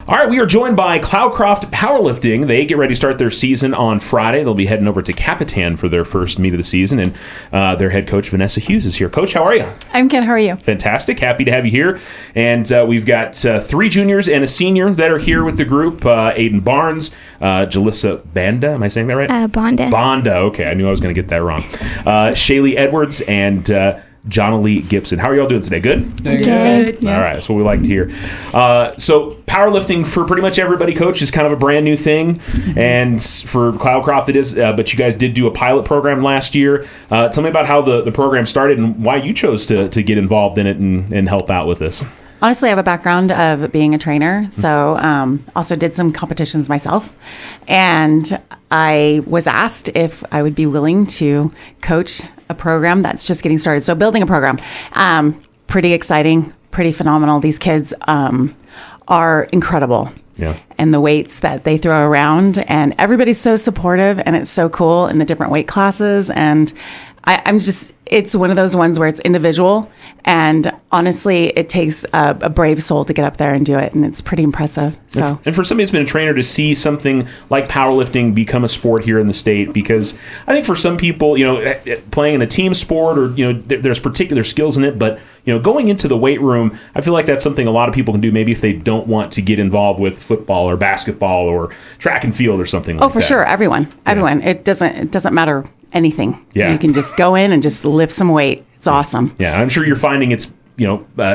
All right, we are joined by Cloudcroft Powerlifting. They get ready to start their season on Friday. They'll be heading over to Capitan for their first meet of the season, and their head coach, Vanessa Hughes, is here. Coach, how are you? I'm good. How are you? Fantastic. Happy to have you here. And we've got 3 juniors and a senior that are here with the group. Ayden Barnes, Julissa Banda. Am I saying that right? Banda. Banda. Okay, I knew I was going to get that wrong. Shaylle Edwards and Jonalee Gibson. How are y'all doing today? Good? Good. Yeah. All right, that's what we like to hear. So powerlifting for pretty much everybody, Coach, is kind of a brand new thing. And for Cloudcroft it is, but you guys did do a pilot program last year. Tell me about how the program started and why you chose to get involved in it and help out with this. Honestly, I have a background of being a trainer, so also did some competitions myself. And I was asked if I would be willing to coach a program that's just getting started. So building a program, pretty exciting, pretty phenomenal. These kids are incredible. Yeah. And the weights that they throw around, and everybody's so supportive, and it's so cool in the different weight classes. And it's one of those ones where it's individual, and honestly, it takes a brave soul to get up there and do it, and it's pretty impressive. So, and for somebody who's been a trainer to see something like powerlifting become a sport here in the state, because I think for some people, playing in a team sport or there's particular skills in it, but going into the weight room, I feel like that's something a lot of people can do. Maybe if they don't want to get involved with football or basketball or track and field or something like that. Oh, for sure, everyone. It doesn't matter anything. Yeah. You can just go in and just lift some weight. It's awesome. Yeah, I'm sure you're finding it's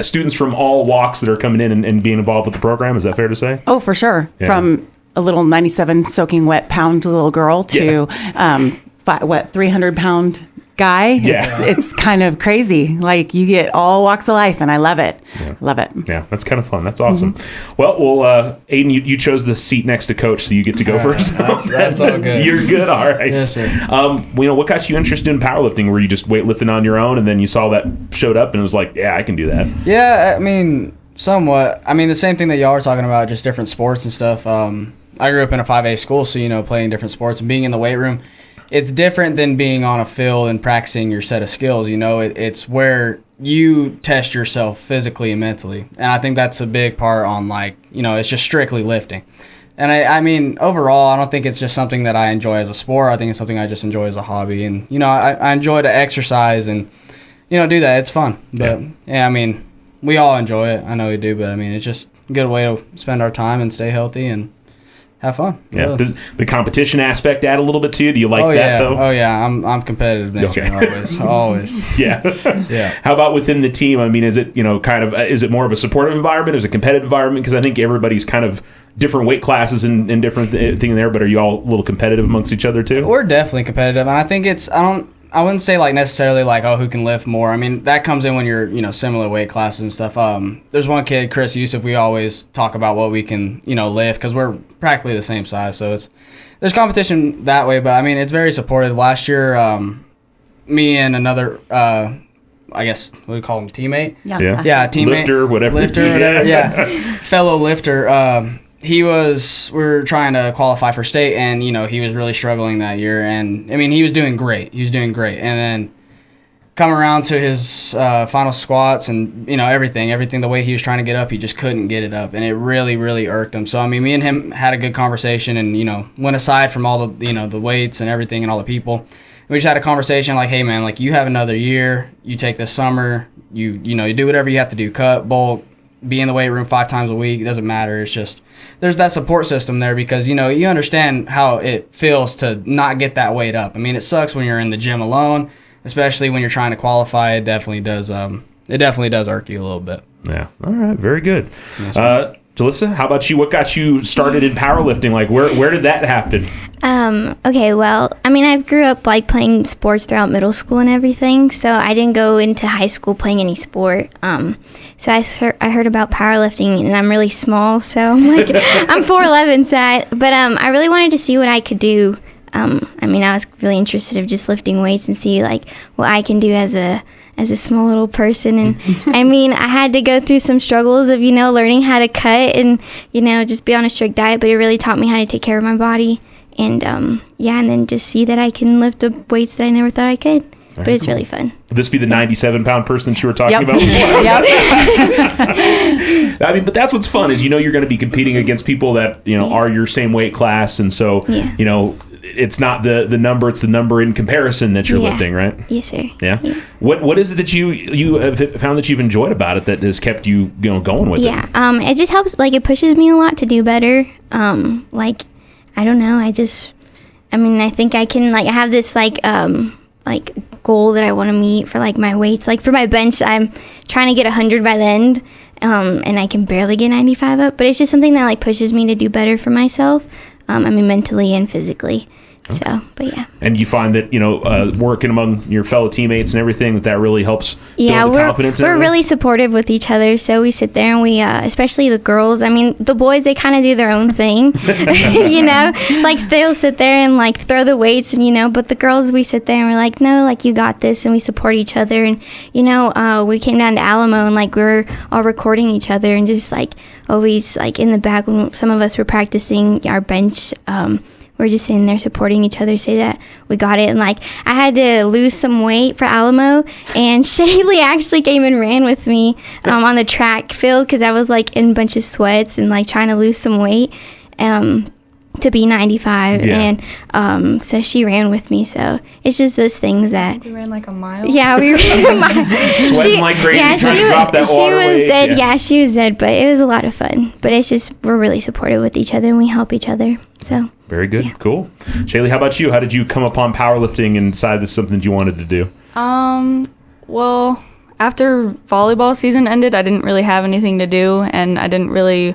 students from all walks that are coming in and being involved with the program. Is that fair to say? Oh, for sure. Yeah. From a little 97 soaking wet pound little girl to 300-pound guy. Yeah. It's kind of crazy. Like, you get all walks of life, and I love it. Yeah. Love it. Yeah, that's kind of fun. That's awesome. Mm-hmm. Well, Ayden, you chose the seat next to Coach, so you get to go first. That's all good. You're good. All right. Yes, sir. What got you interested in powerlifting? Were you just weightlifting on your own, and then you saw that showed up, and it was like, yeah, I can do that? Yeah, I mean, somewhat. I mean, the same thing that y'all are talking about, just different sports and stuff. I grew up in a 5A school, so, playing different sports and being in the weight room. It's different than being on a field and practicing your set of skills. It's where you test yourself physically and mentally. And I think that's a big part on, it's just strictly lifting. And I mean, overall, I don't think it's just something that I enjoy as a sport. I think it's something I just enjoy as a hobby. And, I enjoy to exercise and, do that. It's fun. But, yeah, I mean, we all enjoy it. I know we do. But, I mean, it's just a good way to spend our time and stay healthy and have fun. Yeah. Really. Does the competition aspect add a little bit to you? Do you like that, though? Oh, yeah. I'm competitive nature. Okay. Always. Yeah. Yeah. How about within the team? I mean, is it, is it more of a supportive environment? Is it a competitive environment? Because I think everybody's kind of different weight classes and different thing there, but are you all a little competitive amongst each other, too? We're definitely competitive. And I think I wouldn't say necessarily who can lift more. I mean, that comes in when you're, similar weight classes and stuff. There's one kid, Chris Yusuf, we always talk about what we can, lift because we're practically the same size. So there's competition that way, but I mean, it's very supportive. Last year, me and another, I guess, what do you call him, teammate? Yeah, teammate. Lifter, whatever. Yeah. Fellow lifter. We were trying to qualify for state, and, he was really struggling that year. And, I mean, he was doing great. And then come around to his final squats and, everything, the way he was trying to get up, he just couldn't get it up. And it really, really irked him. So, I mean, me and him had a good conversation and, went aside from all the, the weights and everything and all the people. We just had a conversation like, hey, man, you have another year. You take this summer. You do whatever you have to do, cut, bulk, be in the weight room 5 times a week. It doesn't matter. It's just there's that support system there because, you understand how it feels to not get that weight up. I mean, it sucks when you're in the gym alone, especially when you're trying to qualify. It definitely does irk you a little bit. Yeah. All right. Very good. Yes, Julissa, how about you? What got you started in powerlifting? Where did that happen? Okay, well, I mean, I grew up playing sports throughout middle school and everything, so I didn't go into high school playing any sport. So I heard about powerlifting, and I'm really small, so I'm I'm 4'11", but I really wanted to see what I could do. I mean, I was really interested in just lifting weights and see what I can do as a small little person. And I mean, I had to go through some struggles of, learning how to cut and, just be on a strict diet, but it really taught me how to take care of my body. And, and then just see that I can lift the weights that I never thought I could. but it's really fun. Would this be the 97-pound person that you were talking about? I mean, but that's what's fun is, you're going to be competing against people that, are your same weight class. And so, it's not the number, it's the number in comparison that you're lifting, right? Yes, sir. Yeah. What is it that you have found that you've enjoyed about it that has kept you, going with it? Yeah. It just helps, it pushes me a lot to do better. I don't know. I think I can, I have this, goal that I want to meet for, my weights. For my bench, I'm trying to get 100 by the end, and I can barely get 95 up. But it's just something that, pushes me to do better for myself, mentally and physically. Okay. So, but yeah. And you find that, working among your fellow teammates and everything, that really helps build the confidence? We're really supportive with each other. So we sit there and we, especially the girls, the boys, they kind of do their own thing, they'll sit there and throw the weights and, but the girls, we sit there and we're like, no, you got this, and we support each other. And, we came down to Alamo and we were all recording each other and just always in the back when some of us were practicing our bench, we're just sitting there supporting each other, say that we got it. And I had to lose some weight for Alamo, and Shaylle actually came and ran with me on the track field because I was in a bunch of sweats and trying to lose some weight to be 95. Yeah. And so she ran with me. So it's just those things that we ran a mile. Yeah, we ran a mile. Sweating like crazy. Yeah, she was dead. Yeah, she was dead, but it was a lot of fun. But it's just we're really supportive with each other and we help each other. So very good. Yeah. Cool. Shaylle, how about you? How did you come upon powerlifting and decide this is something that you wanted to do? Well, after volleyball season ended, I didn't really have anything to do, and I didn't really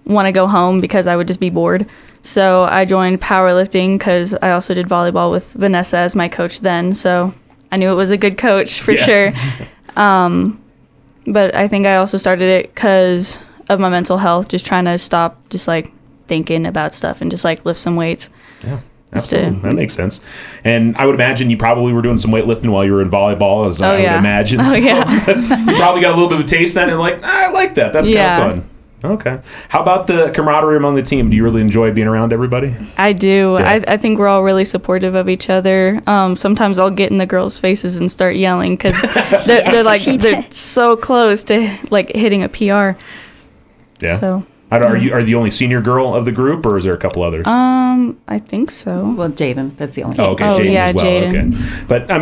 want to go home because I would just be bored. So I joined powerlifting because I also did volleyball with Vanessa as my coach then. So I knew it was a good coach for sure. But I think I also started it because of my mental health, just trying to stop just thinking about stuff and just lift some weights. Yeah, absolutely. That makes sense. And I would imagine you probably were doing some weightlifting while you were in volleyball, as I would imagine. Oh, yeah. You probably got a little bit of a taste then and I like that. That's kind of fun. Okay. How about the camaraderie among the team? Do you really enjoy being around everybody? I do. Yeah. I think we're all really supportive of each other. Sometimes I'll get in the girls' faces and start yelling because they're so close to hitting a PR. Yeah. So. Are you the only senior girl of the group, or is there a couple others? I think so. Well, Jaden, that's the only. Oh, okay, Jaden as well. Jaden. Okay, but I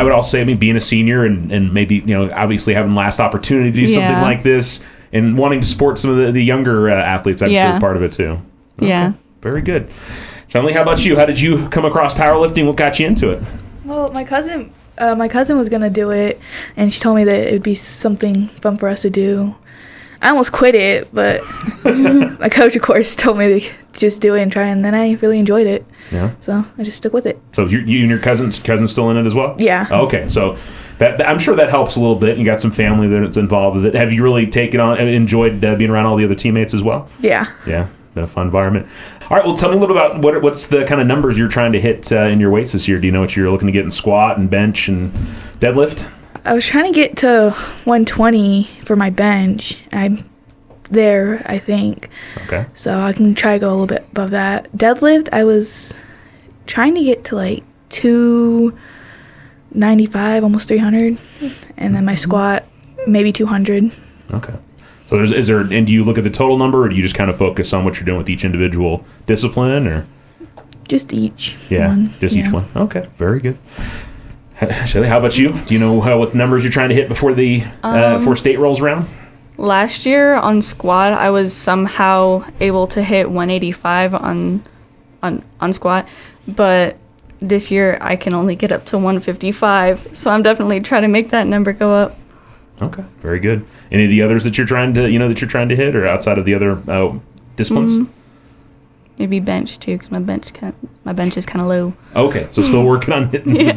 would also say, being a senior and maybe obviously having last opportunity to do something like this and wanting to support some of the younger athletes, I'm sure part of it too. Okay. Yeah, very good. Jonalee, how about you? How did you come across powerlifting? What got you into it? Well, my cousin was gonna do it, and she told me that it would be something fun for us to do. I almost quit it, but my coach, of course, told me to just do it and try, and then I really enjoyed it. Yeah. So I just stuck with it. So you and your cousin still in it as well? Yeah. Okay, so that I'm sure that helps a little bit. You got some family that's involved with it. Have you really taken on and enjoyed being around all the other teammates as well? Yeah. Yeah, been a fun environment. All right, well, tell me a little about what's the kind of numbers you're trying to hit in your weights this year. Do you know what you're looking to get in squat and bench and deadlift? I was trying to get to 120 for my bench. I'm there, I think. Okay. So I can try to go a little bit above that. Deadlift, I was trying to get to 295, almost 300. And then my squat, maybe 200. Okay. So do you look at the total number, or do you just kind of focus on what you're doing with each individual discipline, or? Just each one. Each one. Okay, very good. Shaylle, how about you? Do you know what numbers you're trying to hit before before state rolls around? Last year on squat, I was somehow able to hit 185 on squat, but this year I can only get up to 155. So I'm definitely trying to make that number go up. Okay, very good. Any of the others that you're trying to hit, or outside of the other disciplines? Mm-hmm. Maybe bench too, because my bench is kind of low. Okay, so still working on hitting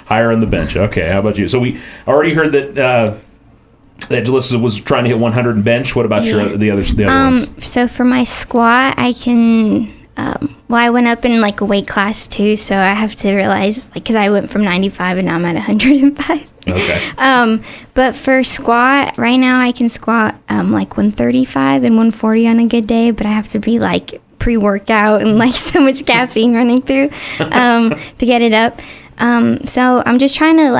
higher on the bench. Okay, how about you? So we already heard that Julissa was trying to hit 100 in bench. What about the other ones? So for my squat, I can. I went up in a weight class too, so I have to realize because I went from 95 and now I'm at 105. Okay. But for squat, right now I can squat 135 and 140 on a good day, but I have to be pre-workout and so much caffeine running through to get it up. So I'm just trying to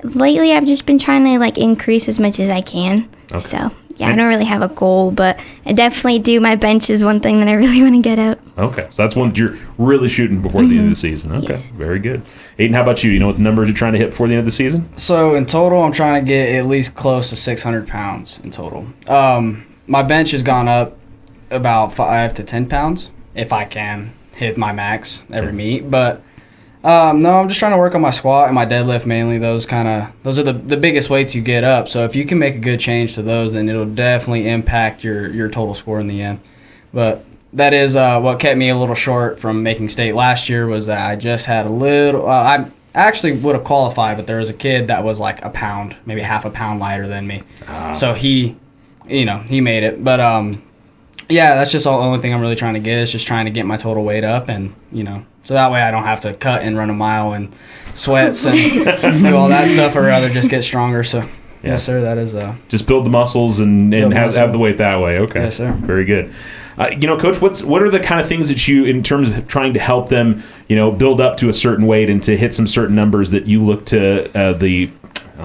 lately I've just been trying to increase as much as I can. Okay. So yeah, I don't really have a goal, but I definitely do. My bench is one thing that I really want to get up. Okay, so that's one that you're really shooting before the end of the season. Okay, Yes. very good. Ayden, how about you? You know what the numbers you're trying to hit before the end of the season? So in total, I'm trying to get at least close to 600 pounds in total. My bench has gone up about 5 to 10 pounds if I can hit my max every meet. But no, I'm just trying to work on my squat and my deadlift mainly. Those are the biggest weights you get up. So if you can make a good change to those, then it'll definitely impact your total score in the end. But that is what kept me a little short from making state last year, was that I just had a little I actually would have qualified, but there was a kid that was like a pound, maybe half a pound lighter than me. So he made it. But yeah, that's just the only thing I'm really trying to get, is just trying to get my total weight up, and so that way I don't have to cut and run a mile in sweats and do all that stuff, or rather just get stronger. So yes, sir, that is just build the muscles and have the weight that way. Okay, yes, sir. Very good. Coach, what are the kind of things that you, in terms of trying to help them, build up to a certain weight and to hit some certain numbers, that you look to the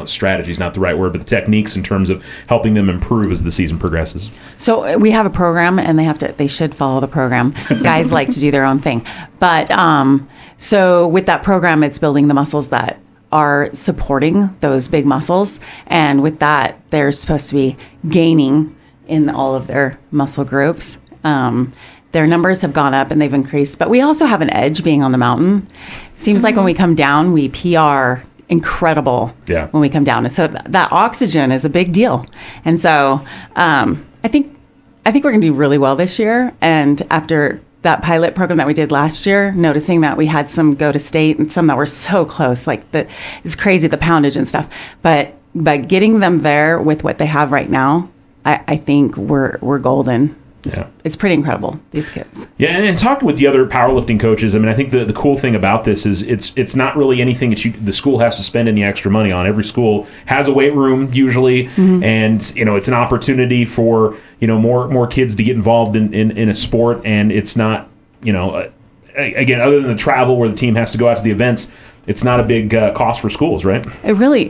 strategy is not the right word, but the techniques in terms of helping them improve as the season progresses? So we have a program, and they should follow the program. Guys like to do their own thing. But so with that program, it's building the muscles that are supporting those big muscles. And with that, they're supposed to be gaining in all of their muscle groups. Their numbers have gone up and they've increased, but we also have an edge being on the mountain. Seems like when we come down, we PR incredible when we come down. And so that oxygen is a big deal. And so I think we're going to do really well this year. And after that pilot program that we did last year, noticing that we had some go to state and some that were so close, it's crazy, the poundage and stuff. But getting them there with what they have right now, I think we're golden. It's pretty incredible, these kids. Yeah, and talking with the other powerlifting coaches, I think the cool thing about this is it's not really anything that the school has to spend any extra money on. Every school has a weight room usually, and it's an opportunity for more kids to get involved in a sport, and it's not again, other than the travel where the team has to go out to the events, it's not a big cost for schools, right?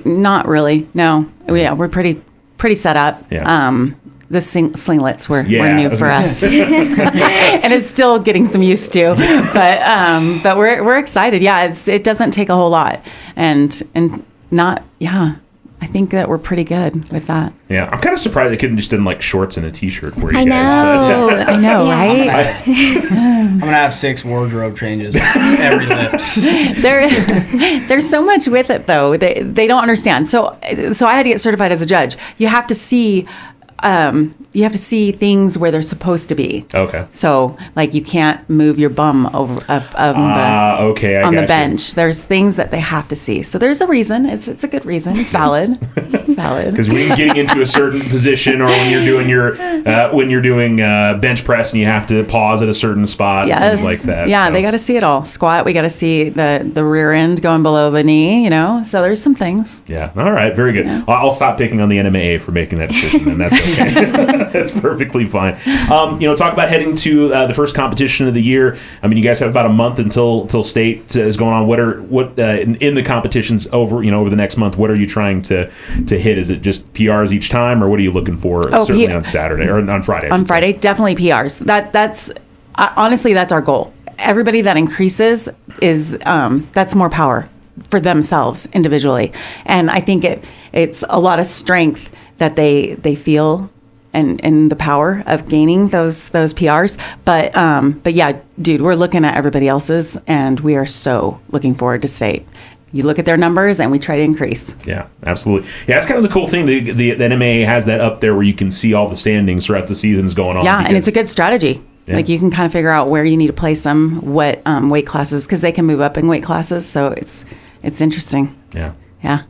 Not really. No, we're pretty set up. Yeah. The singlets were new for us, and it's still getting some used to. But we're excited. Yeah, it doesn't take a whole lot, and not. Yeah, I think that we're pretty good with that. Yeah, I'm kind of surprised they couldn't just done shorts and a t-shirt for you I guys. Know. But, I know, right? I'm gonna have 6 wardrobe changes every lift. There's so much with it, though. They don't understand. So I had to get certified as a judge. You have to see. You have to see things where they're supposed to be. Okay. So, you can't move your bum over on the bench. There's things that they have to see. So there's a reason. It's a good reason. It's valid. It's valid. Because when you're getting into a certain position, or when you're doing bench press and you have to pause at a certain spot, and things like that. Yeah, so. they got to see it all. Squat, we got to see the rear end going below the knee. So there's some things. Yeah. All right. Very good. Yeah. I'll stop picking on the NMAA for making that decision, and that's okay. That's perfectly fine. Talk about heading to the first competition of the year. You guys have about a month until state is going on. What in the competitions over the next month? What are you trying to hit? Is it just PRs each time, or what are you looking for? Certainly on Saturday or on Friday. On Friday, definitely PRs. That's honestly that's our goal. Everybody that increases is that's more power for themselves individually, and I think it's a lot of strength that they feel. And the power of gaining those PRs, but yeah, dude, we're looking at everybody else's, and we are so looking forward to state. You look at their numbers, and we try to increase. Yeah, absolutely. Yeah, that's kind of the cool thing. The NMAA has that up there where you can see all the standings throughout the seasons going on. Yeah, and it's a good strategy. Yeah. You can kind of figure out where you need to place them, what weight classes, because they can move up in weight classes. So it's interesting. Yeah.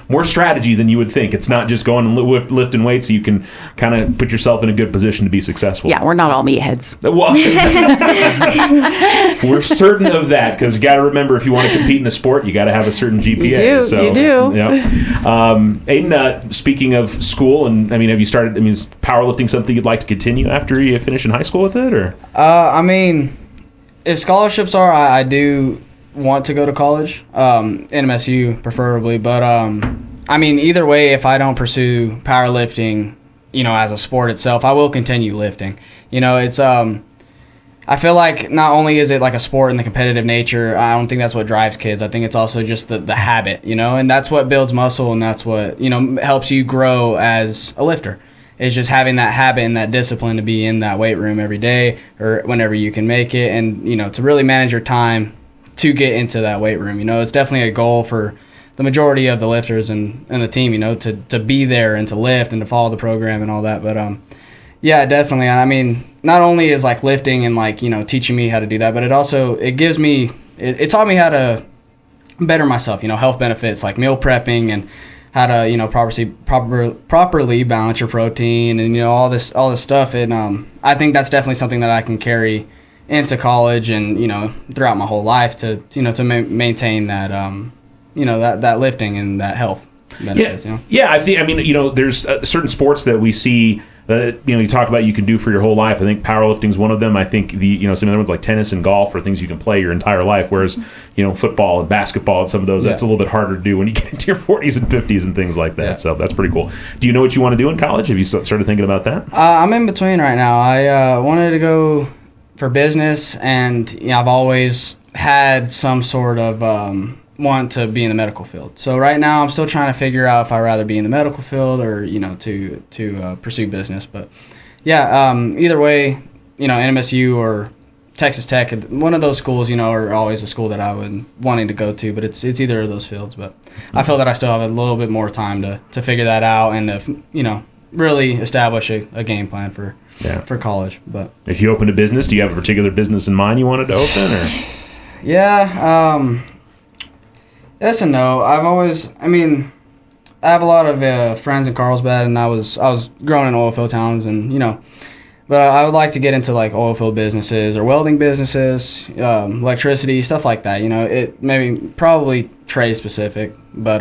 More strategy than you would think. It's not just going and lifting weights, so you can kind of put yourself in a good position to be successful. Yeah, we're not all meatheads. Well, we're certain of that, because you got to remember, if you want to compete in a sport, you got to have a certain GPA. You do. Ayden, speaking of school, and have you started? Is powerlifting something you'd like to continue after you finish in high school with it, or? If scholarships are, I do want to go to college, NMSU preferably. But I mean, either way, if I don't pursue powerlifting, as a sport itself, I will continue lifting. It's I feel like not only is it like a sport in the competitive nature, I don't think that's what drives kids. I think it's also just the habit, and that's what builds muscle, and that's what, helps you grow as a lifter. It's just having that habit and that discipline to be in that weight room every day or whenever you can make it, and, to really manage your time to get into that weight room. It's definitely a goal for the majority of the lifters and the team, to be there and to lift and to follow the program and all that. But, yeah, definitely. I mean, not only is like lifting and like, teaching me how to do that, but it gives me, it taught me how to better myself, health benefits like meal prepping and how to, properly balance your protein and, all this stuff. And I think that's definitely something that I can carry into college and, throughout my whole life to maintain that, that lifting and that health benefits. Yeah, I mean, there's certain sports that we see that you talk about you can do for your whole life. I think powerlifting is one of them. I think some other ones like tennis and golf are things you can play your entire life, whereas football and basketball and some of those, that's a little bit harder to do when you get into your 40s and 50s and things like that. Yeah. So that's pretty cool. Do you know what you want to do in college? Have you started thinking about that? I'm in between right now. I wanted to go for business, and I've always had some sort of want to be in the medical field. So right now I'm still trying to figure out if I'd rather be in the medical field or to pursue business. But yeah, either way, NMSU or Texas Tech, one of those schools, are always a school that I would wanting to go to. But it's either of those fields. But I feel that I still have a little bit more time to figure that out and to really establish a game plan for college. But if you opened a business, do you have a particular business in mind you wanted to open? Or yeah. Yes and no. I have a lot of friends in Carlsbad, and I was growing in oil field towns, and but I would like to get into like oil field businesses or welding businesses, electricity, stuff like that. It probably trade specific, but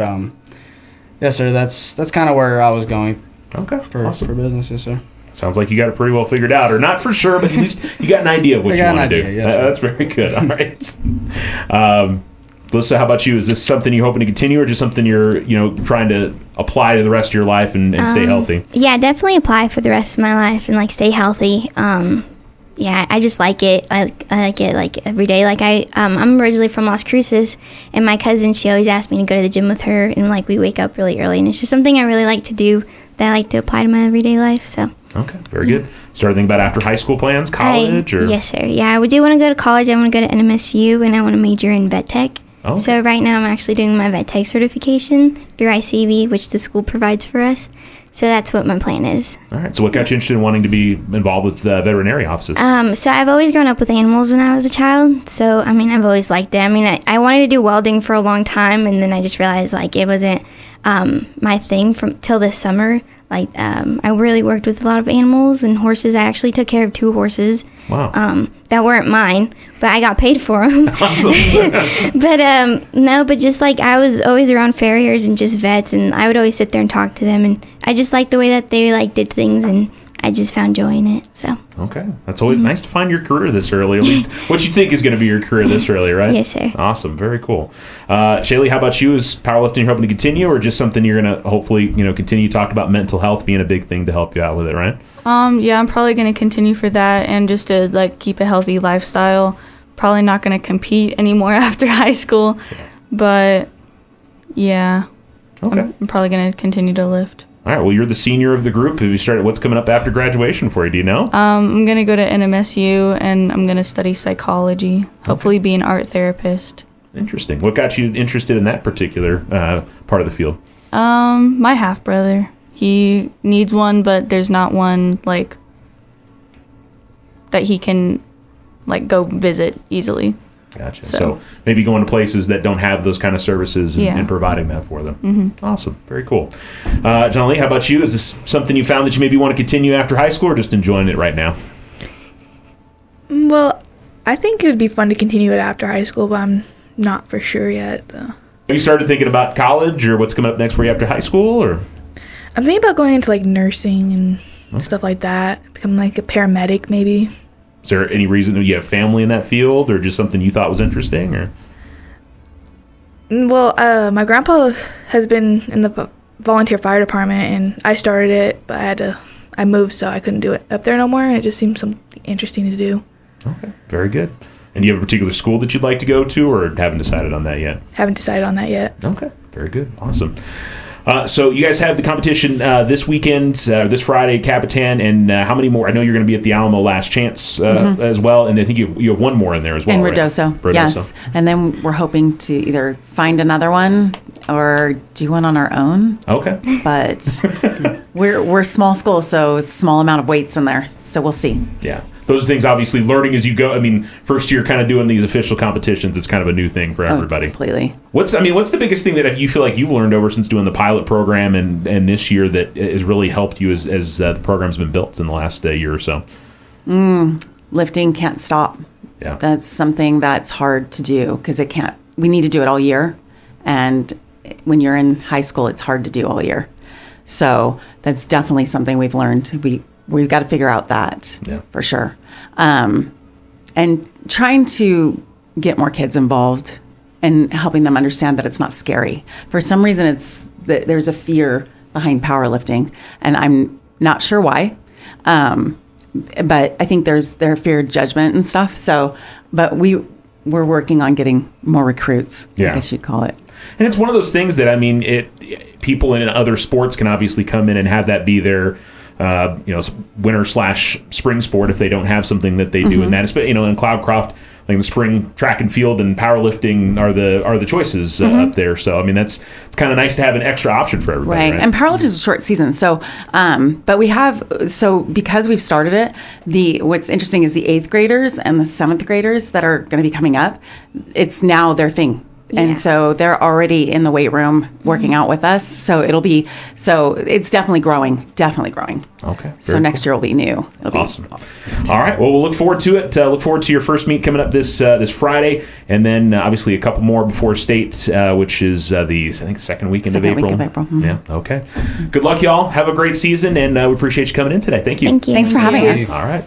yes, sir. That's kind of where I was going. Okay, awesome. For business, yes, sir. Sounds like you got it pretty well figured out, or not for sure, but at least you got an idea of what you want to do. Yes, that's very good. All right. Julissa, how about you? Is this something you're hoping to continue, or just something you're, trying to apply to the rest of your life and stay healthy? Yeah, definitely apply for the rest of my life and stay healthy. Yeah, I just like it. I like it every day. I'm originally from Las Cruces, and my cousin, she always asked me to go to the gym with her, and we wake up really early, and it's just something I really like to do that I like to apply to my everyday life. So. Okay, very good. Started thinking about after high school plans, college, or? Yes, sir. Yeah, I do want to go to college. I want to go to NMSU, and I want to major in vet tech. Okay. So right now I'm actually doing my vet tech certification through ICV, which the school provides for us. So that's what my plan is. All right. So what got you interested in wanting to be involved with veterinary offices? So I've always grown up with animals when I was a child. So, I've always liked it. I wanted to do welding for a long time, and then I just realized, it wasn't my thing till this summer. I really worked with a lot of animals and horses. I actually took care of 2 horses. Wow. That weren't mine, but I got paid for them. Awesome. but just I was always around farriers and just vets, and I would always sit there and talk to them, and I just liked the way that they did things, and I just found joy in it. So. Okay, that's always nice to find your career this early. At least what you think is going to be your career this early, right? Yes, sir. Awesome, very cool. Shaylle, how about you? Is powerlifting hoping to continue, or just something you're going to hopefully continue to talk about mental health being a big thing to help you out with it, right? Yeah, I'm probably going to continue for that, and just to keep a healthy lifestyle. Probably not going to compete anymore after high school, but yeah. Okay. I'm probably going to continue to lift. All right. Well, you're the senior of the group. Have you started? What's coming up after graduation for you? Do you know? I'm going to go to NMSU, and I'm going to study psychology. Hopefully, be an art therapist. Interesting. What got you interested in that particular part of the field? My half brother. He needs one, but there's not one that he can go visit easily. Gotcha. So maybe going to places that don't have those kind of services and providing that for them. Mm-hmm. Awesome. Very cool. Jonalee, how about you? Is this something you found that you maybe want to continue after high school, or just enjoying it right now? Well, I think it would be fun to continue it after high school, but I'm not for sure yet. Have you started thinking about college, or what's coming up next for you after high school? Or I'm thinking about going into nursing and stuff like that, becoming a paramedic maybe. Is there any reason that you have family in that field, or just something you thought was interesting? Or Well, my grandpa has been in the volunteer fire department, and I started it, but I moved, so I couldn't do it up there no more, and it just seemed something interesting to do. Okay, very good. And do you have a particular school that you'd like to go to, or haven't decided on that yet? Haven't decided on that yet. Okay, very good. Awesome. So you guys have the competition this weekend, this Friday, Capitan, and how many more? I know you're going to be at the Alamo Last Chance as well, and I think you have one more in there as well. In right? Ruidoso, yes. And then we're hoping to either find another one or do one on our own. Okay. But we're small school, so it's a small amount of weights in there, so we'll see. Yeah. Those things, obviously, learning as you go. I mean, first year kind of doing these official competitions, it's kind of a new thing for everybody. Completely. What's the biggest thing that you feel like you've learned over since doing the pilot program and this year that has really helped you as the program's been built in the last year or so? Lifting can't stop. Yeah. That's something that's hard to do because we need to do it all year. And when you're in high school, it's hard to do all year. So that's definitely something we've learned. We've got to figure out that for sure. And trying to get more kids involved and helping them understand that it's not scary. For some reason, there's a fear behind powerlifting, and I'm not sure why. But I think there's their fear of judgment and stuff. So, but we're working on getting more recruits, I guess you'd call it. And it's one of those things that, I mean, people in other sports can obviously come in and have that be their winter/spring sport if they don't have something that they do in that. In Cloudcroft, like the spring track and field and powerlifting are the choices up there. So I mean, it's kind of nice to have an extra option for everybody. Right. And powerlifting is a short season, so but we have because we've started it. What's interesting is the 8th graders and the 7th graders that are going to be coming up. It's now their thing. Yeah. And so they're already in the weight room working out with us. So it's definitely growing. Okay. So next year will be new. It'll awesome. All right. Well, we'll look forward to it. Look forward to your first meet coming up this Friday, and then obviously a couple more before state, which is the second weekend of April. Mm-hmm. Yeah. Okay. Good luck, y'all. Have a great season, and we appreciate you coming in today. Thank you. Thank you. Thanks for having us. All right.